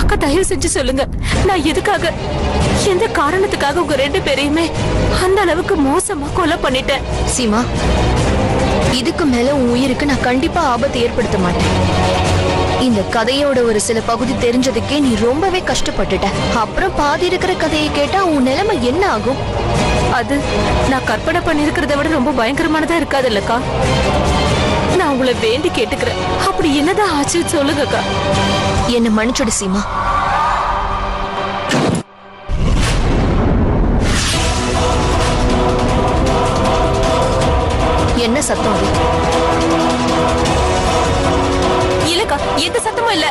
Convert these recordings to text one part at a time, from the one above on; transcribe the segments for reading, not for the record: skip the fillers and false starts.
அக்கா தயவு செஞ்சு சொல்லுங்க, நான் எதுக்காக, எந்த காரணத்துக்காக உங்க ரெண்டு பேரையுமே அந்த அளவுக்கு மோசமா கொலை பண்ணிட்டேன்? சீமா, இதுக்கு மேல உன் உயிருக்கு நான் கண்டிப்பா ஆபத்து ஏற்படுத்த மாட்டேன். இந்த கதையோட ஒரு சில பகுதி தெரிஞ்சதுக்கே நீ ரொம்பவே கஷ்டப்பட்டுட்ட. அப்புறம் பாதி இருக்கிற கதையை கேட்டா உன் நிலைமை என்ன ஆகும்? அது நான் கற்பனை பண்ணிருக்கிறத விட ரொம்ப பயங்கரமானதா இருக்காது இல்லக்கா? நான் உங்களை வேண்டி கேட்டுக்கிறேன், அப்படி என்னதான் ஆச்சு சொல்லுங்கக்கா. என்ன மன்னிச்சுடு சீமா. என்ன சத்தம் அது? இல்லக்கா, எந்த சத்தமும் இல்ல.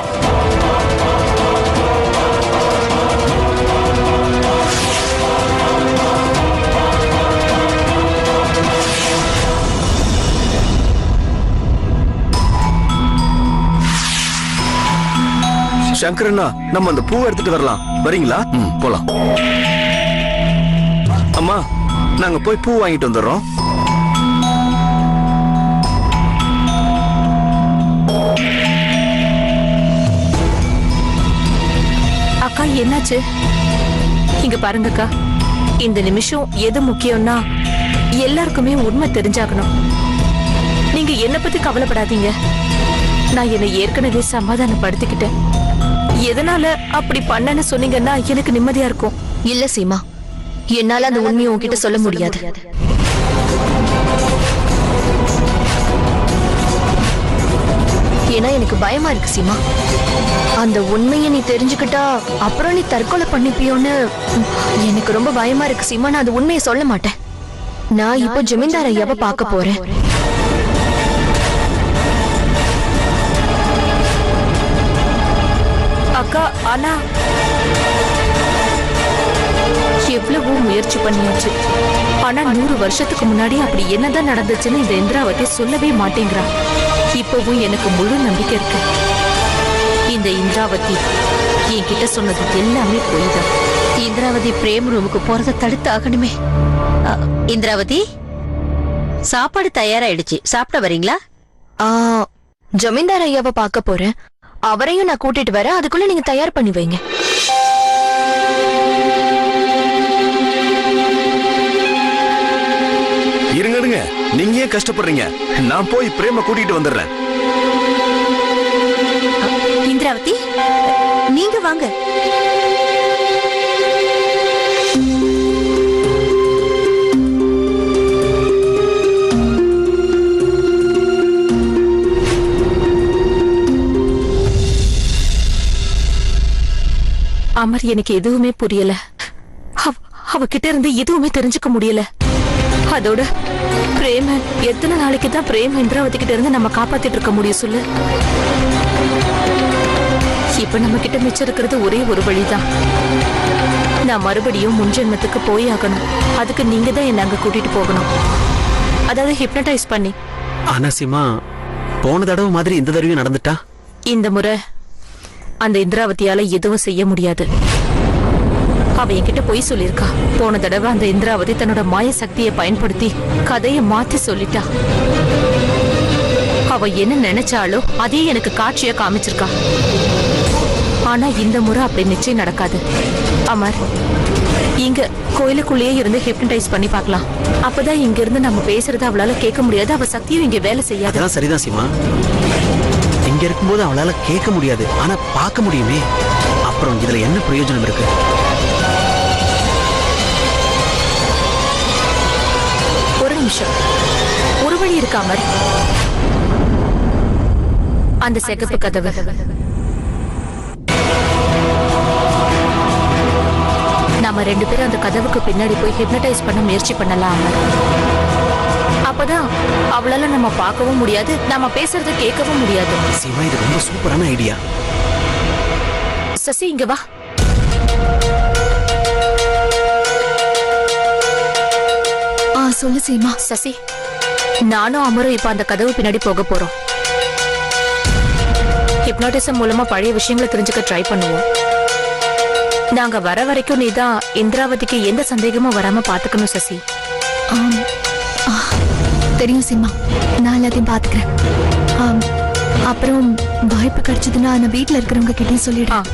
சங்கரண்ணா, நம்ம அந்த பூவை எடுத்துட்டு வரலாம், வரீங்களா? போலாம். அம்மா, நாங்க போய் பூ வாங்கிட்டு வந்துடுறோம். அக்கா என்னாச்சு? இங்க பாருங்கக்கா, இந்த நிமிஷம் எது முக்கியம்னா எல்லாருக்குமே உண்மை தெரிஞ்சாகணும். நீங்க என்ன பத்தி கவலைப்படாதீங்க. நான் என்னை ஏற்கனவே சமாதானப்படுத்திக்கிட்டேன். எதனால அப்படி பண்ணன்னு சொன்னீங்கன்னா எனக்கு நிம்மதியா இருக்கும். இல்ல சீமா, என்னால அந்த உண்மையை உன்கிட்ட சொல்ல முடியாது. ஏன்னா எனக்கு பயமா இருக்கு சீமா. அந்த உண்மையை நீ தெரிஞ்சுக்கிட்டா அப்புறம் நீ தற்கொலை பண்ணிப்பியோன்னு எனக்கு ரொம்ப பயமா இருக்கு சீமா. நான் அந்த உண்மையை சொல்ல மாட்டேன். நான் இப்போ ஜமீன்தார் ஐயாவை பார்க்க போறேன். அக்கா, ஆனா எவ்வளவோ முயற்சி பண்ணியாச்சு. ஆனா 100 வருஷத்துக்கு முன்னாடி அப்படி என்னதான் நடந்துச்சுன்னு இந்த இந்திராவதி சொல்லவே மாட்டேங்கிறா. இப்பவும் எனக்கு முழு நம்பிக்கை இருக்கு. இந்த இந்திராவதி என்கிட்ட சொன்னது எல்லாமே பொய் தான். இந்திராவதி பிரேம் ரூமுக்கு போறத தடுத்து ஆகணுமே. இந்திராவதி, சாப்பாடு தயாராயிடுச்சு, சாப்பிட வரீங்களா? ஜமீன்தார் ஐயாவை பார்க்க போறேன். அவரையும் நான் கூட்டிட்டு வரேன். அதுக்குள்ள நீங்க தயார் பண்ணி வைங்க. இருங்க, நீங்க ஏன் கஷ்டப்படுறீங்க? நான் போய் பிரேம கூட்டிட்டு வந்துடுறேன். இந்திராவதி, நீங்க வாங்க. அமர், எனக்கு எதுவுமே புரியல. அவகிட்ட இருந்து எதுவுமே தெரிஞ்சுக்க முடியல. அதோட பிரேம எத்தனை நாளைக்கு தான் பிரேம் இந்திராவதி கிட்ட இருந்து நம்ம காப்பாத்திட்டு இருக்க முடியும் சொல்லு? இப்ப நம்ம கிட்ட மிச்சம் இருக்கிறது ஒரே ஒரு வழிதான். நான் மறுபடியும் முன்ஜென்மத்துக்கு போய் ஆகணும். அதுக்கு நீங்க தான் என்ன அங்க கூட்டிட்டு போகணும், அதாவது ஹிப்னடைஸ் பண்ணி. ஆனா சீமா, போன தடவை மாதிரி இந்த தடவையும் நடந்துட்டா? இந்த முறை அந்த இந்திராவதியால எதுவும் செய்ய முடியாது. அவ என்கிட்ட பொய் சொல்லிருக்கா. போன தடவை அந்த இந்திராவதி தன்னோட மாய சக்தியை பயன்படுத்தி கதையை மாத்தி சொல்லிட்டா. அவ என்ன நினைச்சாலோ அதே எனக்கு காட்சியா காமிச்சிருக்கா. ஆனா இந்த முறை அப்படி நிச்சயம் நடக்காது. அமர், இங்க கோயிலுக்குள்ளேயே இருந்து ஹிப்னடைஸ் பண்ணி பார்க்கலாம். அப்பதான் இங்க இருந்து நம்ம பேசுறத அவளால கேட்க முடியாது. அவ சக்தியும் இங்க வேலை செய்யாது. அதான் சரிதான் சீமா. இங்க இருக்கும்போது அவளால கேட்க முடியாது, ஆனா பார்க்க முடியுமே. அப்புறம் இதுல என்ன பிரயோஜனம் இருக்கு? ஒரு நிமிஷம், ஒரு வழி இருக்கா அமர். அந்த சிகப்பு கதவு. நாம 2 பேரும் அந்த கதவுக்கு பின்னாடி போய் ஹிப்னடைஸ் பண்ண முயற்சி பண்ணலாம் அமர். அப்பதான் அவளால நம்ம பார்க்கவும் முடியாது, நம்ம பேசுறத கேட்கவும் முடியாது. சீமா, இது ரொம்ப சூப்பரான ஐடியா. சசி, இங்க வா. சொல்லு சீமா. சசி, நானும் அமரும் இப்ப அந்த கதவு பின்னாடி போக போறோம். ஹிப்னோட்டிசம் மூலமா பழைய விஷயங்களை தெரிஞ்சுக்க ட்ரை பண்ணுவோம். நாங்க வர வரைக்கும் நீதான் இந்திராவதிக்கு எந்த சந்தேகமும் வராம பாத்துக்கணும் சசி. தெரியும் சீமா, நான் எல்லாத்தையும் பாத்துக்கிறேன். அப்புறம் வாய்ப்பு கிடைச்சதுன்னா நான் வீட்டுல இருக்கிறவங்க கிட்டயும் சொல்லிடுறேன்.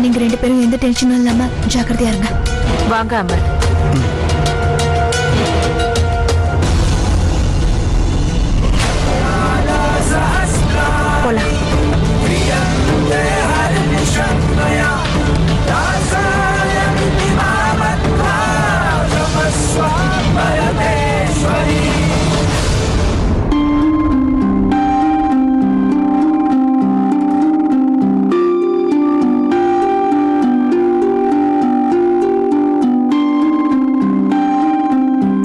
நீங்க 2 பேரும் எந்த டென்ஷனும் இல்லாம ஜாக்கிரதையா இருங்க. வாங்க அமர். போலாம்.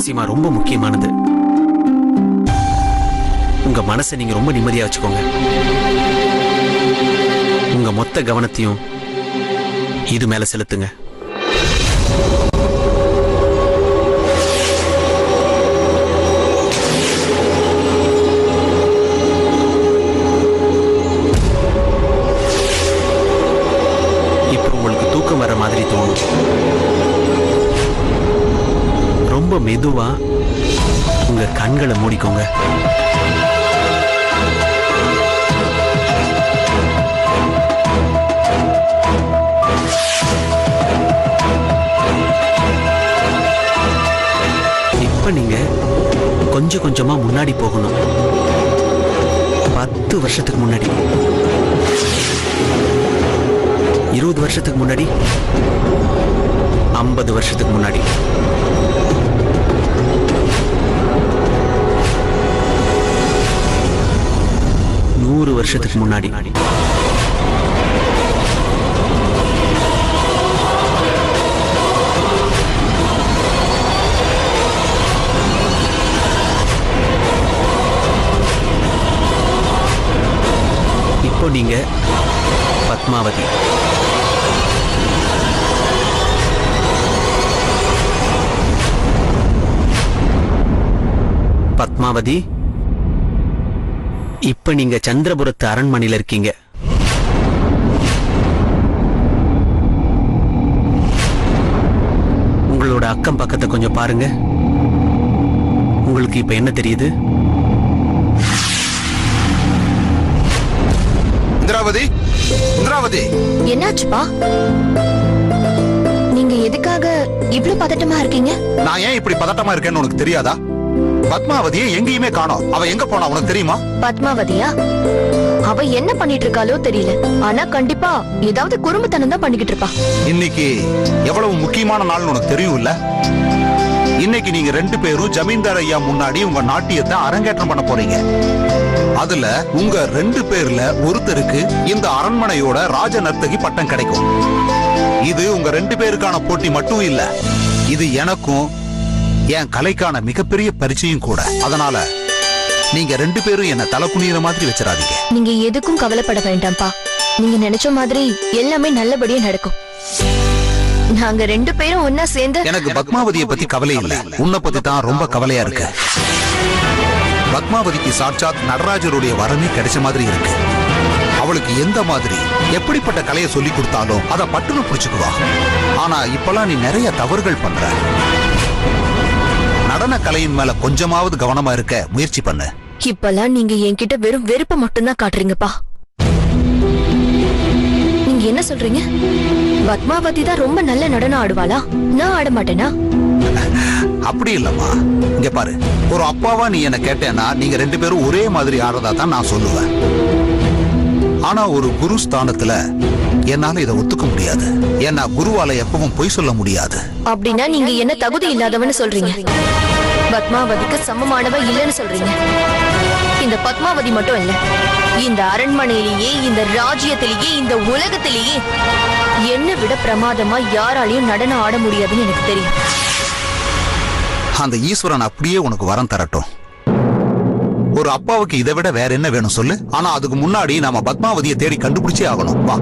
சீமா, ரொம்ப முக்கியமானது. உங்க மனசை நீங்க ரொம்ப நிம்மதியா வச்சுக்கோங்க. உங்க மொத்த கவனத்தையும் இது மேல செலுத்துங்க. இப்போ உங்களுக்கு தூக்கம் வர மாதிரி தோணும். ரொம்ப மெதுவா உங்க கண்களை மூடிக்கோங்க. இப்ப நீங்க கொஞ்சம் கொஞ்சமா முன்னாடி போகணும். 10 வருஷத்துக்கு முன்னாடி, 20 வருஷத்துக்கு முன்னாடி, 50 வருஷத்துக்கு முன்னாடி. வருஷத்துக்கு முன்னாடி. இப்போ நீங்க பத்மாவதி. பத்மாவதி, இப்ப நீங்க சந்திரபுரத்து அரண்மனையில இருக்கீங்க. உங்களோட அக்கம் பக்கத்தை கொஞ்சம் பாருங்க. உங்களுக்கு இப்ப என்ன தெரியுது? இந்திராவதி, இந்திராவதி, என்னாச்சுப்பா? நீங்க எதுக்காக இவ்ளோ பதட்டமா இருக்கீங்க? நான் ஏன் இப்படி பதட்டமா இருக்கேன்னு உனக்கு தெரியாதா? பத்மாவதியை எங்கேயுமே காணோம். அவ எங்க போனா உனக்கு தெரியுமா? பத்மாவதியா? அவ என்ன பண்ணிட்டு இருக்காளோ தெரியல. ஆனா கண்டிப்பா ஏதாவது குறும்புத்தனம் தான் பண்ணிக்கிட்டு இருப்பா. இன்னைக்கு எவ்வளவு முக்கியமான நாள் உனக்கு தெரியும்ல? இன்னைக்கு நீங்க 2 பேரும் ஜமீன்தார் ஐயா முன்னாடி உங்க நாட்டியத்தை அரங்கேற்றம் பண்ண போறீங்க. அதுல உங்க 2 பேர்ல ஒருத்தருக்கு இந்த அரண்மனையோட ராஜ நர்த்தகி பட்டம் கிடைக்கும். இது உங்க 2 பேருக்கான போட்டி மட்டும் இல்ல, இது எனக்கும் என் கலைக்கான மிகப்பெரிய பரிச்சயம் கூட. அதனால நீங்க 2 பேரும் என்ன தலை குனிற மாதிரி வச்சிடாதீங்க. நீங்க எதுக்கும் கவலைப்பட வேண்டாம்ப்பா. நீங்க நினைச்ச மாதிரி எல்லாமே நல்லபடியா நடக்கும். நாங்க 2 பேரும் ஒன்னா சேர்ந்து. எனக்கு பத்மாவதியை பத்தி கவலை இல்ல, உன்னை பத்தி தான் ரொம்ப கவலையா இருக்கு. பத்மாவதிக்கு சாட்சாத் நடராஜருடைய வரமே கிடைச்ச மாதிரி இருக்கு. அவளுக்கு எந்த மாதிரி எப்படிப்பட்ட கலையை சொல்லி கொடுத்தாலும் அதை பட்டுன்னு புடிச்சுக்குவா. ஆனா இப்பெல்லாம் நீ நிறைய தவறுகள் பண்ற. நடன கலையின் மேல கொஞ்சமாவது கவனமா இருக்க முயற்சி பண்ணு. இப்பெல்லாம் நீங்க என்கிட்ட வெறும் வெறுப்பை மட்டும்தான் காட்டுறீங்கப்பா. நீங்க என்ன சொல்றீங்க? பத்மாவதி தான் ரொம்ப நல்ல நடனம் ஆடுவாளா? நான் ஆட மாட்டேனா? அப்படி இல்லம்மா. இங்க பாரு, ஒரு அப்பாவா நீ என்ன கேட்டேன்னா நீங்க 2 பேரும் ஒரே மாதிரி ஆடுறதா தான் நான் சொல்லுவேன். ஆனா ஒரு குரு ஸ்தானத்துல என்னால இதை ஒத்துக்க முடியாது. ஏன்னா குருவால எப்பவும் பொய் சொல்ல முடியாது. அப்படின்னா நீங்க என்ன தகுதி இல்லாதவன்னு சொல்றீங்க? பத்மாவதிக்கு சமமானவ இல்லைன்னு சொல்றீங்க? இந்த பத்மாவதி மட்டும் இல்ல, இந்த அரண்மனையிலேயே, இந்த ராஜ்யத்திலேயே, இந்த உலகத்திலேயே என்ன விட பிரமாதமா யாராலையும் நடனம் ஆட முடியாதுன்னு எனக்கு தெரியும். அந்த ஈஸ்வரன் அப்படியே உனக்கு வரம் தரட்டும். ஒரு அப்பாவுக்கு இதை விட வேற என்ன வேணும் சொல்லு. ஆனா அதுக்கு முன்னாடி நாம பத்மாவதியை தேடி கண்டுபிடிச்சே ஆகணும். வா.